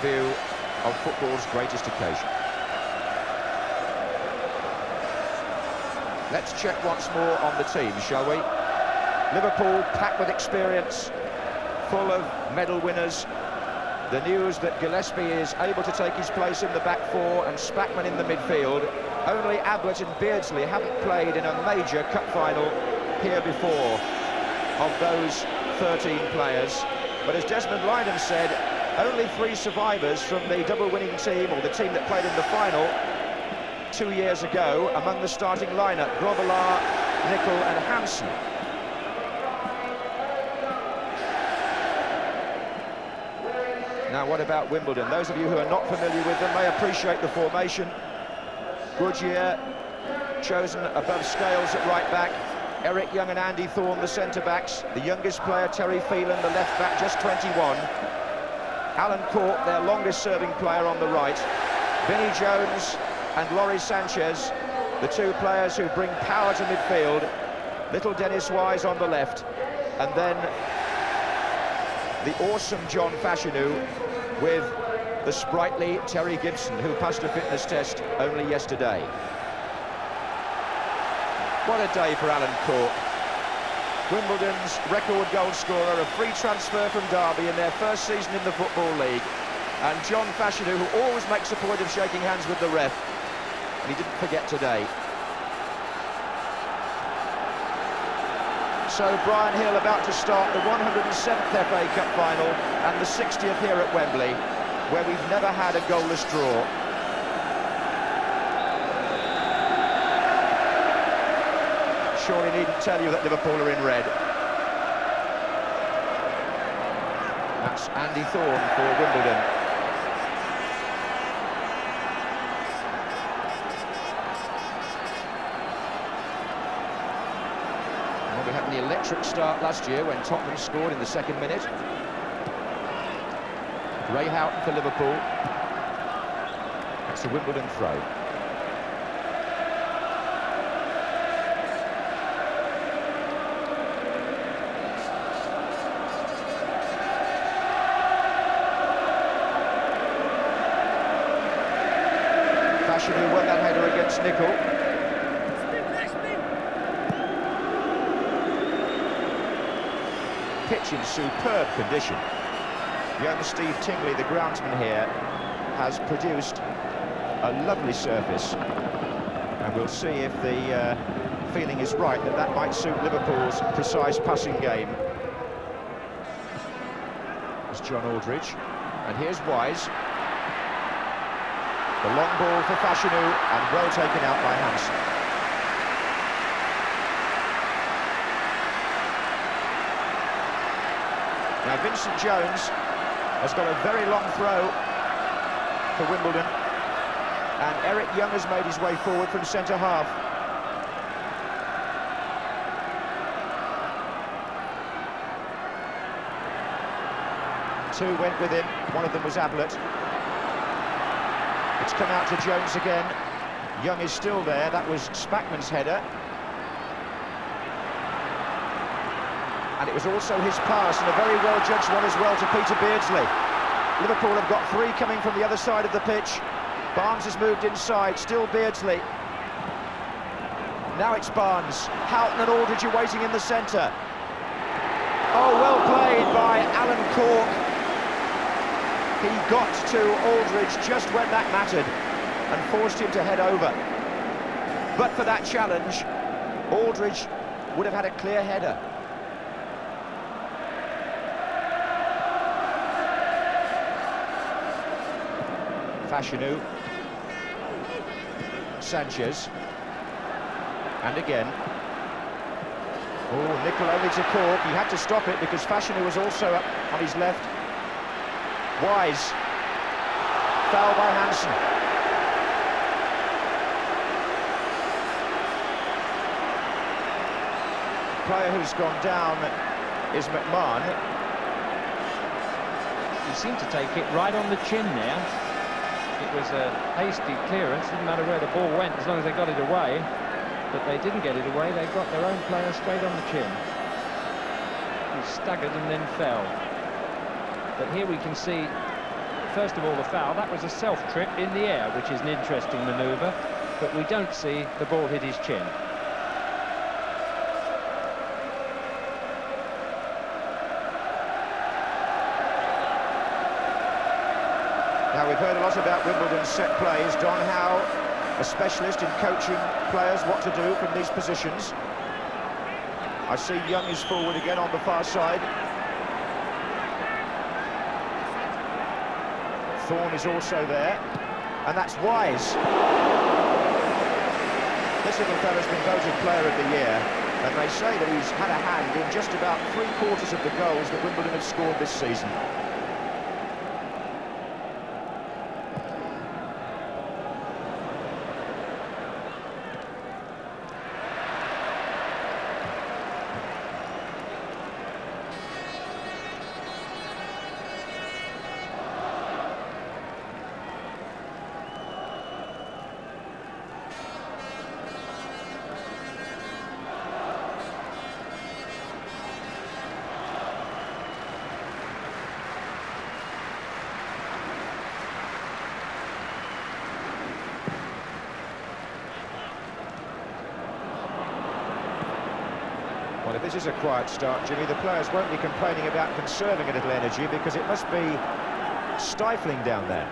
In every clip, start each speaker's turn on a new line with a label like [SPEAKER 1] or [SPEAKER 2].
[SPEAKER 1] view of football's greatest occasion. Let's check once more on the team, shall we? Liverpool packed with experience, full of medal winners. The news that Gillespie is able to take his place in the back four and Spackman in the midfield. Only Ablett and Beardsley haven't played in a major cup final here before of those 13 players. But as Desmond Lynam said, only 3 survivors from the double-winning team, or the team that played in the final 2 years ago, among the starting lineup: Grobbelaar, Nicol and Hansen. Now, what about Wimbledon? Those of you who are not familiar with them may appreciate the formation. Goodyear chosen above Scales at right back. Eric Young and Andy Thorne, the centre-backs. The youngest player, Terry Phelan, the left-back, just 21. Alan Cork, their longest-serving player, on the right. Vinnie Jones and Laurie Sanchez, the 2 players who bring power to midfield. Little Dennis Wise on the left. And then the awesome John Fashanu with the sprightly Terry Gibson, who passed a fitness test only yesterday. What a day for Alan Cork. Wimbledon's record goal scorer, a free transfer from Derby in their first season in the Football League. And John Fashanu, who always makes a point of shaking hands with the ref. And he didn't forget today. So Brian Hill about to start the 107th FA Cup final and the 60th here at Wembley, where we've never had a goalless draw. Surely needn't tell you that Liverpool are in red. That's Andy Thorne for Wimbledon. Well, we had the electric start last year when Tottenham scored in the 2nd minute. Ray Houghton for Liverpool. That's a Wimbledon throw. Fashanu won that header against Nicol. Pitch in superb condition. Young Steve Tingley, the groundsman here, has produced a lovely surface, and we'll see if the feeling is right that that might suit Liverpool's precise passing game. It's John Aldridge, and here's Wise. The long ball for Fashanu, and well taken out by Hansen. Now Vincent Jones has got a very long throw for Wimbledon, and Eric Young has made his way forward from centre-half. Two went with him, one of them was Ablett. It's come out to Jones again. Young is still there. That was Spackman's header. And it was also his pass, and a very well-judged one as well, to Peter Beardsley. Liverpool have got 3 coming from the other side of the pitch. Barnes has moved inside, still Beardsley. Now it's Barnes. Houghton and Aldridge are waiting in the centre. Oh, well played by Alan Cork. He got to Aldridge just when that mattered and forced him to head over. But for that challenge, Aldridge would have had a clear header. Fashanu. Sanchez. And again. Oh, Nicol only to Cork. He had to stop it because Fashanu was also up on his left. Wise. Foul by Hansen. The player who's gone down is McMahon.
[SPEAKER 2] He seemed to take it right on the chin there. It was a hasty clearance, didn't matter where the ball went as long as they got it away. But they didn't get it away, they got their own player straight on the chin. He staggered and then fell. But here we can see first of all, the foul. That was a self-trip in the air, which is an interesting manoeuvre, but we don't see the ball hit his chin.
[SPEAKER 1] Now, we've heard a lot about Wimbledon's set plays. Don Howe, a specialist in coaching players what to do from these positions. I see Young is forward again on the far side. Thorne is also there, and that's Wise. This little fella's been voted Player of the Year, and they say that he's had a hand in just about 3/4 of the goals that Wimbledon have scored this season. Well, if this is a quiet start, Jimmy, the players won't be complaining about conserving a little energy, because it must be stifling down there.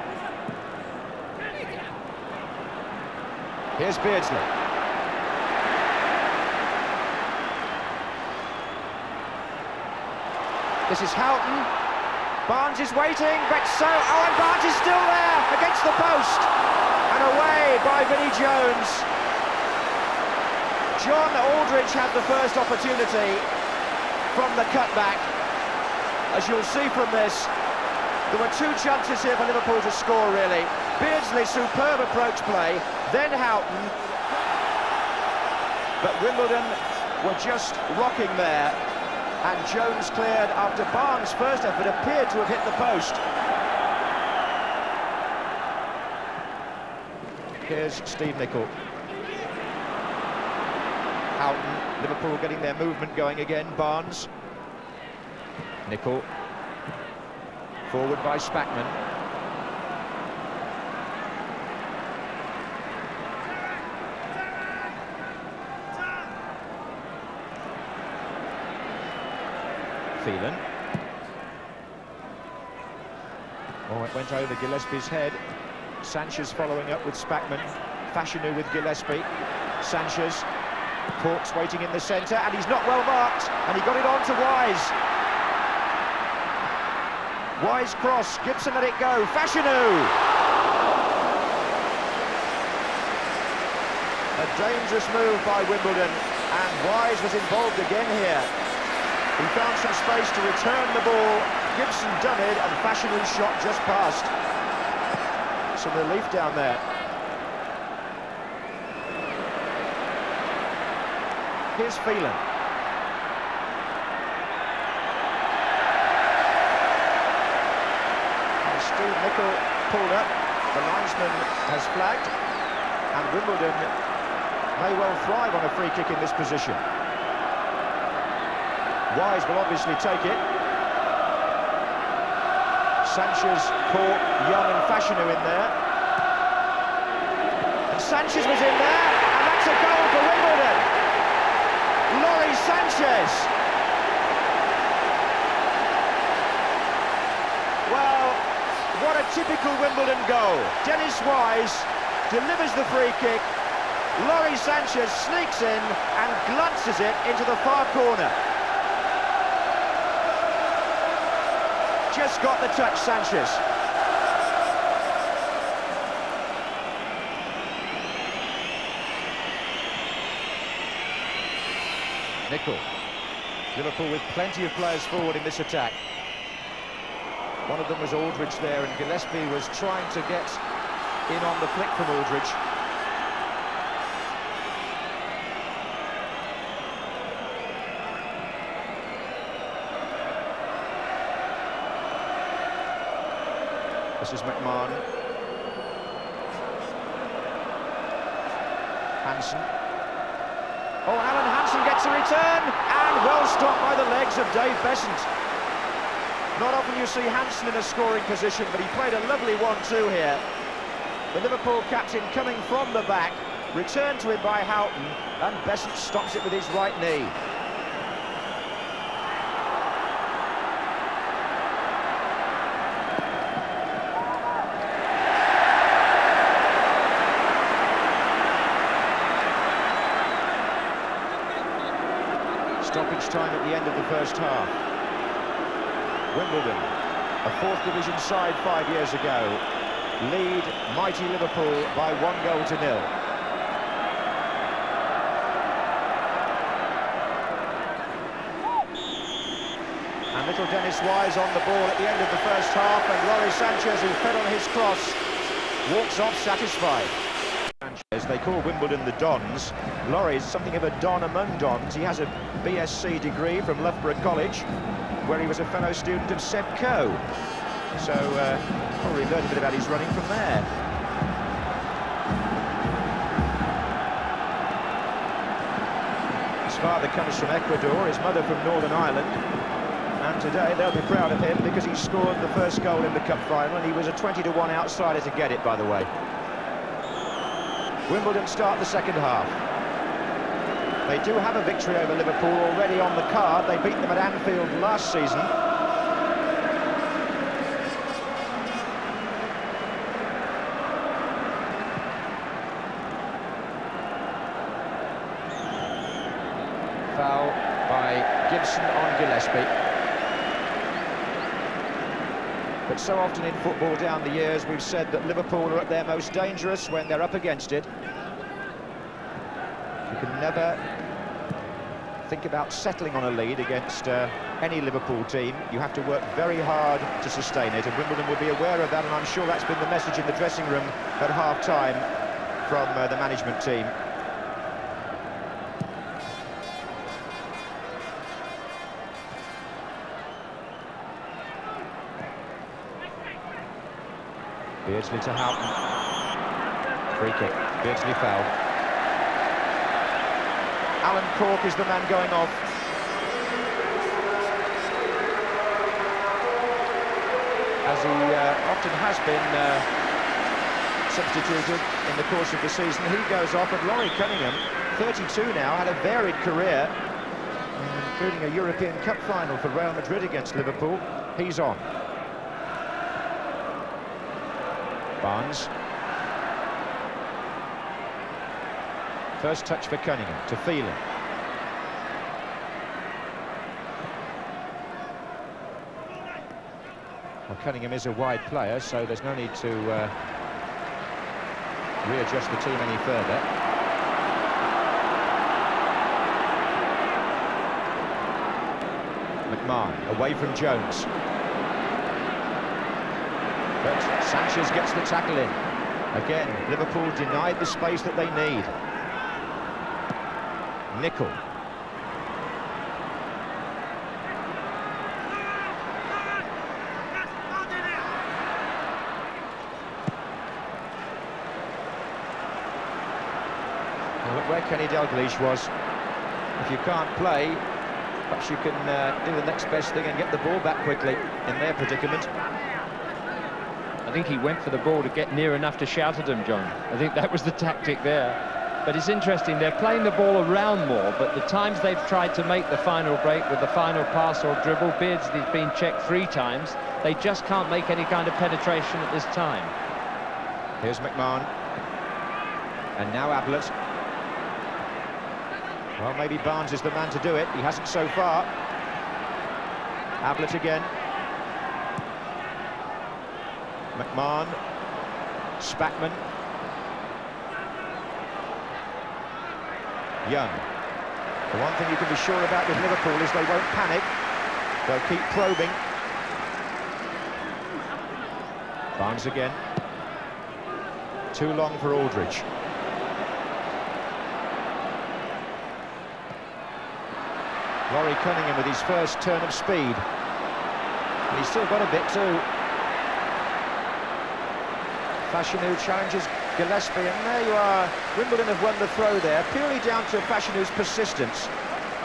[SPEAKER 1] Here's Beardsley. This is Houghton. Barnes is waiting, but and Barnes is still there against the post. And away by Vinnie Jones. John Aldridge had the first opportunity from the cutback. As you'll see from this, there were two chances here for Liverpool to score, really. Beardsley, superb approach play, then Houghton. But Wimbledon were just rocking there, and Jones cleared after Barnes' first effort appeared to have hit the post. Here's Steve Nicol. Houghton, Liverpool getting their movement going again. Barnes. Nicol. Forward by Spackman. Phelan. Oh, it went over Gillespie's head. Sanchez following up with Spackman. Fashanu with Gillespie. Sanchez. Corks waiting in the centre, and he's not well marked, and he got it on to Wise. Wise cross, Gibson let it go, Fashanu! A dangerous move by Wimbledon, and Wise was involved again here. He found some space to return the ball, Gibson done it, and Fashanu's shot just passed. Some relief down there. Here's Phelan. And Steve Nicol pulled up. The linesman has flagged, and Wimbledon may well thrive on a free kick in this position. Wise will obviously take it. Sanchez, Cork, Young and Fashanu in there. And Sanchez was in there, and that's a goal for Wimbledon. Lawrie Sanchez. Well, what a typical Wimbledon goal. Dennis Wise delivers the free kick. Lawrie Sanchez sneaks in and glances it into the far corner. Just got the touch, Sanchez. Nicol. Liverpool with plenty of players forward in this attack. One of them was Aldridge there, and Gillespie was trying to get in on the flick from Aldridge. This is McMahon. Hansen. Oh, Alan Hansen gets a return, and well stopped by the legs of Dave Besant. Not often you see Hansen in a scoring position, but he played a lovely 1-2 here. The Liverpool captain coming from the back, returned to him by Houghton, and Besant stops it with his right knee. Stoppage time at the end of the first half. Wimbledon, a 4th division side 5 years ago, lead mighty Liverpool by 1-0. And little Dennis Wise on the ball at the end of the first half, and Laurie Sanchez, who fed on his cross, walks off satisfied. As they call Wimbledon the Dons, Laurie's something of a don among dons. He has a BSc degree from Loughborough College, where he was a fellow student of Seb Coe. So probably learned a bit about his running from there. His father comes from Ecuador, his mother from Northern Ireland. And today they'll be proud of him because he scored the first goal in the cup final, and he was a 20-to-1 outsider to get it, by the way. Wimbledon start the second half. They do have a victory over Liverpool already on the card. They beat them at Anfield last season. Foul by Gibson on Gillespie. But so often in football down the years, we've said that Liverpool are at their most dangerous when they're up against it. You can never think about settling on a lead against any Liverpool team. You have to work very hard to sustain it, and Wimbledon will be aware of that, and I'm sure that's been the message in the dressing room at half-time from the management team. Beardsley to Houghton. Free kick. Beardsley foul. Alan Cork is the man going off. As he often has been substituted in the course of the season, he goes off, and Laurie Cunningham, 32 now, had a varied career, including a European Cup final for Real Madrid against Liverpool. He's on. Barnes. First touch for Cunningham to Phelan. Well, Cunningham is a wide player, so there's no need to readjust the team any further. McMahon away from Jones. But Sanchez gets the tackle in. Again, Liverpool denied the space that they need. Nickel. Now look where Kenny Dalglish was. If you can't play, perhaps you can do the next best thing and get the ball back quickly in their predicament.
[SPEAKER 2] I think he went for the ball to get near enough to shout at him, John. I think that was the tactic there. But it's interesting, they're playing the ball around more, but the times they've tried to make the final break with the final pass or dribble, Beardsley's been checked 3 times. They just can't make any kind of penetration at this time.
[SPEAKER 1] Here's McMahon. And now Ablett. Well, maybe Barnes is the man to do it. He hasn't so far. Ablett again. McMahon, Spackman, Young. The one thing you can be sure about with Liverpool is they won't panic. They'll keep probing. Barnes again. Too long for Aldridge. Laurie Cunningham with his first turn of speed. And he's still got a bit too. Fashanu challenges Gillespie, and there you are. Wimbledon have won the throw there, purely down to Fashanu's persistence.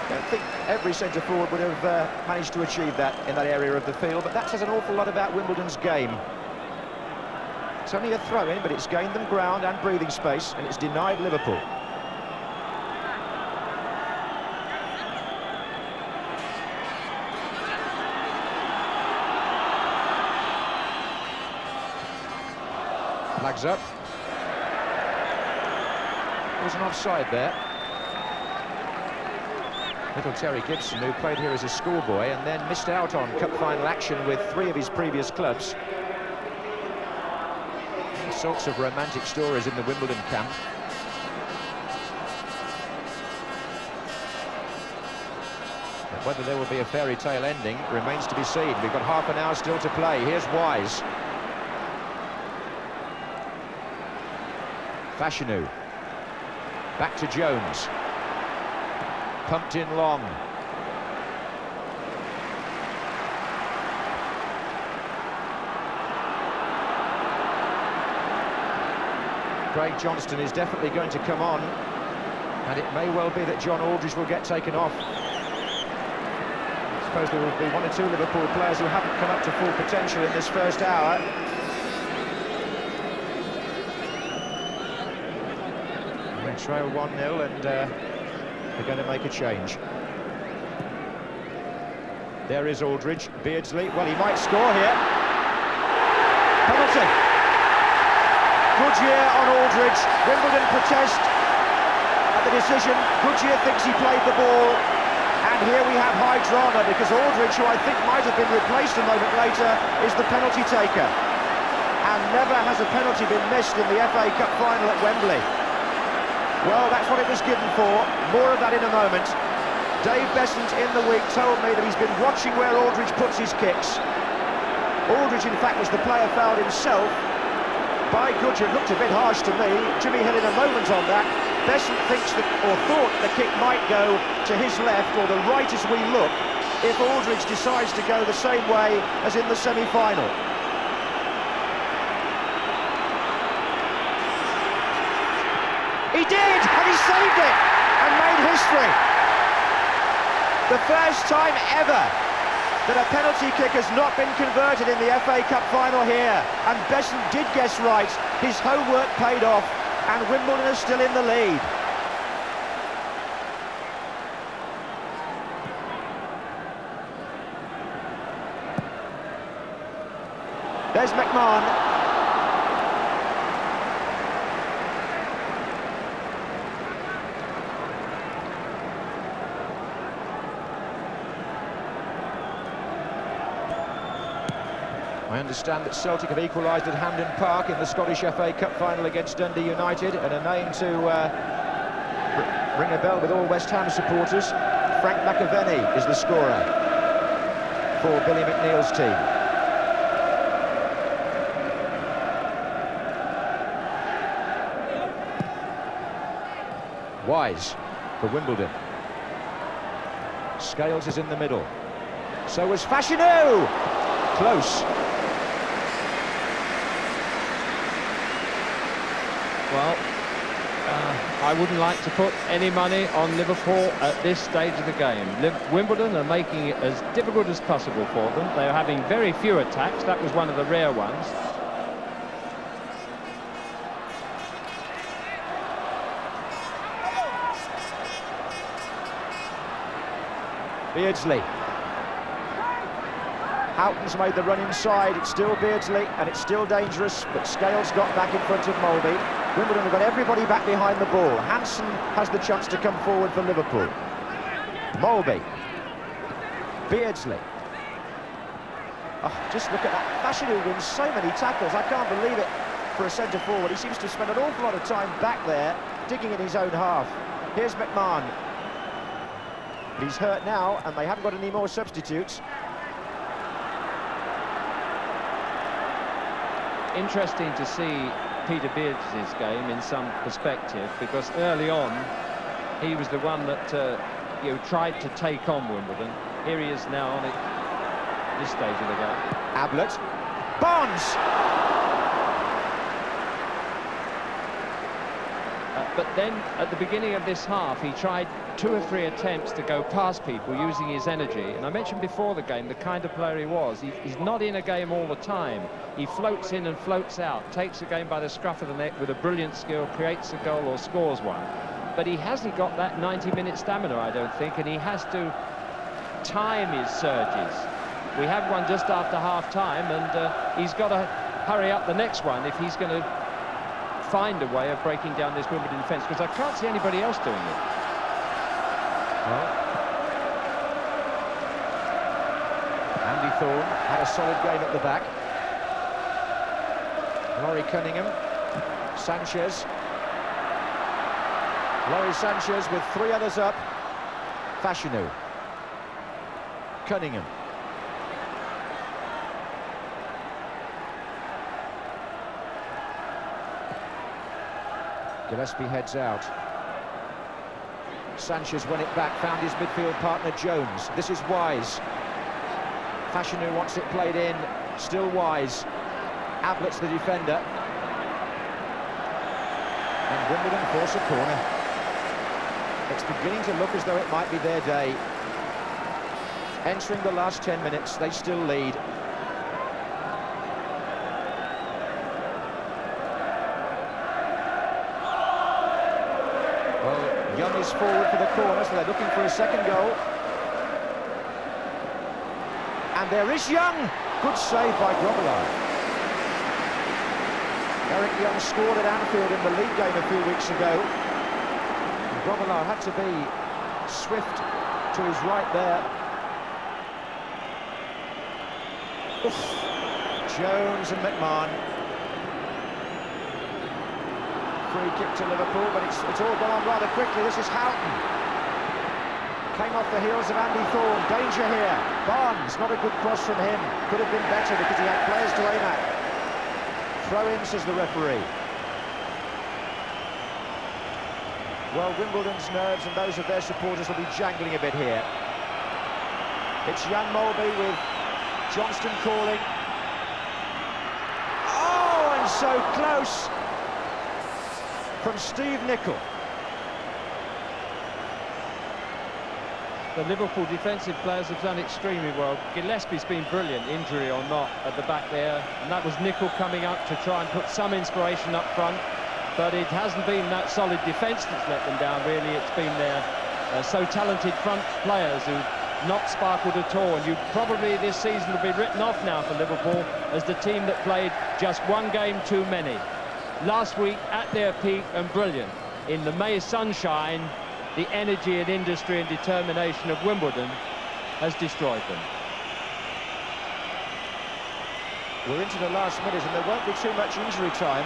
[SPEAKER 1] I don't think every centre-forward would have managed to achieve that in that area of the field, but that says an awful lot about Wimbledon's game. It's only a throw-in, but it's gained them ground and breathing space, and it's denied Liverpool. Flags up. There's an offside there. Little Terry Gibson, who played here as a schoolboy and then missed out on cup final action with 3 of his previous clubs. All sorts of romantic stories in the Wimbledon camp. But whether there will be a fairy tale ending remains to be seen. We've got half an hour still to play. Here's Wise. Fashanu. Back to Jones. Pumped in long. Craig Johnston is definitely going to come on, and it may well be that John Aldridge will get taken off. I suppose there will be 1 or 2 Liverpool players who haven't come up to full potential in this first hour. They trail 1-0 and they're going to make a change. There is Aldridge. Beardsley, well, he might score here. Penalty. Goodyear on Aldridge. Wimbledon protest at the decision. Goodyear thinks he played the ball. And here we have high drama because Aldridge, who I think might have been replaced a moment later, is the penalty taker. And never has a penalty been missed in the FA Cup final at Wembley. Well, that's what it was given for. More of that in a moment. Dave Besant in the week told me that he's been watching where Aldridge puts his kicks. Aldridge, in fact, was the player fouled himself by Goodyear. It looked a bit harsh to me. Jimmy Hill in a moment on that. Besant thinks that, or thought the kick might go to his left or the right as we look if Aldridge decides to go the same way as in the semi-final. He did, and he saved it, and made history. The first time ever that a penalty kick has not been converted in the FA Cup final here. And Besant did guess right. His homework paid off, and Wimbledon is still in the lead. There's McMahon. I understand that Celtic have equalised at Hampden Park in the Scottish FA Cup final against Dundee United, and a name to ring a bell with all West Ham supporters. Frank McAvenny is the scorer for Billy McNeil's team. Wise for Wimbledon. Scales is in the middle. So was Fashanu. Close.
[SPEAKER 2] Well, I wouldn't like to put any money on Liverpool at this stage of the game. Wimbledon are making it as difficult as possible for them. They're having very few attacks. That was one of the rare ones.
[SPEAKER 1] Beardsley. Houghton's made the run inside. It's still Beardsley, and it's still dangerous, but Scales got back in front of Mulvey. Wimbledon have got everybody back behind the ball. Hansen has the chance to come forward for Liverpool. Mulvey. Beardsley. Oh, just look at that. Fashanu wins so many tackles. I can't believe it for a centre-forward. He seems to spend an awful lot of time back there, digging in his own half. Here's McMahon. He's hurt now, and they haven't got any more substitutes.
[SPEAKER 2] Interesting to see Peter Beardsley's game in some perspective, because early on he was the one that tried to take on Wimbledon. Here he is now on it, this stage of the game.
[SPEAKER 1] Ablett. Barnes!
[SPEAKER 2] But then, at the beginning of this half, he tried 2 or 3 attempts to go past people using his energy. And I mentioned before the game the kind of player he was. He's not in a game all the time. He floats in and floats out, takes a game by the scruff of the neck with a brilliant skill, creates a goal or scores one. But he hasn't got that 90-minute stamina, I don't think, and he has to time his surges. We have one just after half-time, and he's got to hurry up the next one if he's going to find a way of breaking down this Wimbledon defence, because I can't see anybody else doing it.
[SPEAKER 1] Well, Andy Thorne had a solid game at the back. Laurie Cunningham, Sanchez. Laurie Sanchez with 3 others up. Fashanu. Cunningham. Gillespie heads out. Sanchez won it back, found his midfield partner Jones. This is Wise. Fashanu wants it played in, still Wise. Ablett's the defender. And Wimbledon force a corner. It's beginning to look as though it might be their day. Entering the last 10 minutes, they still lead. Young is forward for the corner, so they're looking for a second goal. And there is Young. Good save by Grobbelaar. Eric Young scored at Anfield in the league game a few weeks ago. And Grobbelaar had to be swift to his right there. Oof. Jones and McMahon. Free kick to Liverpool, but it's all gone on rather quickly. This is Houghton. Came off the heels of Andy Thorne. Danger here. Barnes, not a good cross from him. Could have been better because he had players to aim at. Throw in, says the referee. Well, Wimbledon's nerves and those of their supporters will be jangling a bit here. It's Jan Molby with Johnston calling. Oh, and so close from Steve Nicol.
[SPEAKER 2] The Liverpool defensive players have done extremely well. Gillespie's been brilliant, injury or not, at the back there. And that was Nicol coming up to try and put some inspiration up front. But it hasn't been that solid defence that's let them down, really. It's been their so talented front players who've not sparkled at all. And you probably this season will be written off now for Liverpool as the team that played just one game too many. Last week, at their peak and brilliant. In the May sunshine, the energy and industry and determination of Wimbledon has destroyed them.
[SPEAKER 1] We're into the last minute and there won't be too much injury time.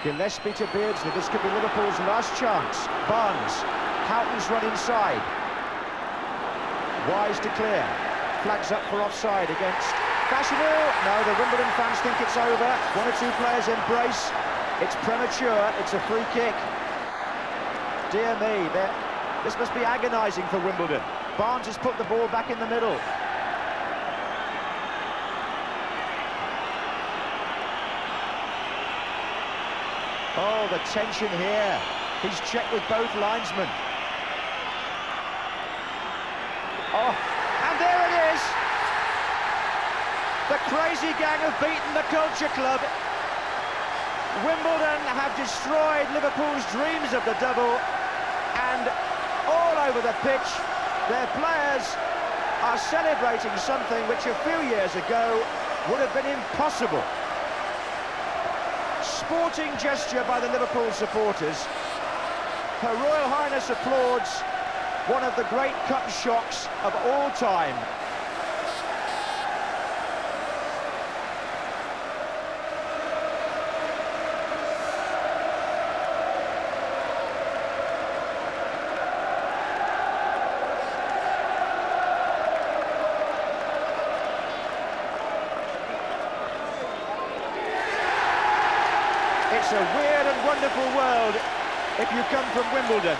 [SPEAKER 1] Gillespie to Beardsley. This could be Liverpool's last chance. Barnes. Houghton's run inside. Wise to clear. Flags up for offside against Fashanu. No, the Wimbledon fans think it's over. 1 or 2 players embrace. It's premature. It's a free kick. Dear me, this must be agonising for Wimbledon. Barnes has put the ball back in the middle. Oh, the tension here. He's checked with both linesmen. Oh, and there it is. The crazy gang have beaten the Culture Club. Wimbledon have destroyed Liverpool's dreams of the double, and all over the pitch, their players are celebrating something which a few years ago would have been impossible. Sporting gesture by the Liverpool supporters. Her Royal Highness applauds one of the great cup shocks of all time. It's a weird and wonderful world if you come from Wimbledon.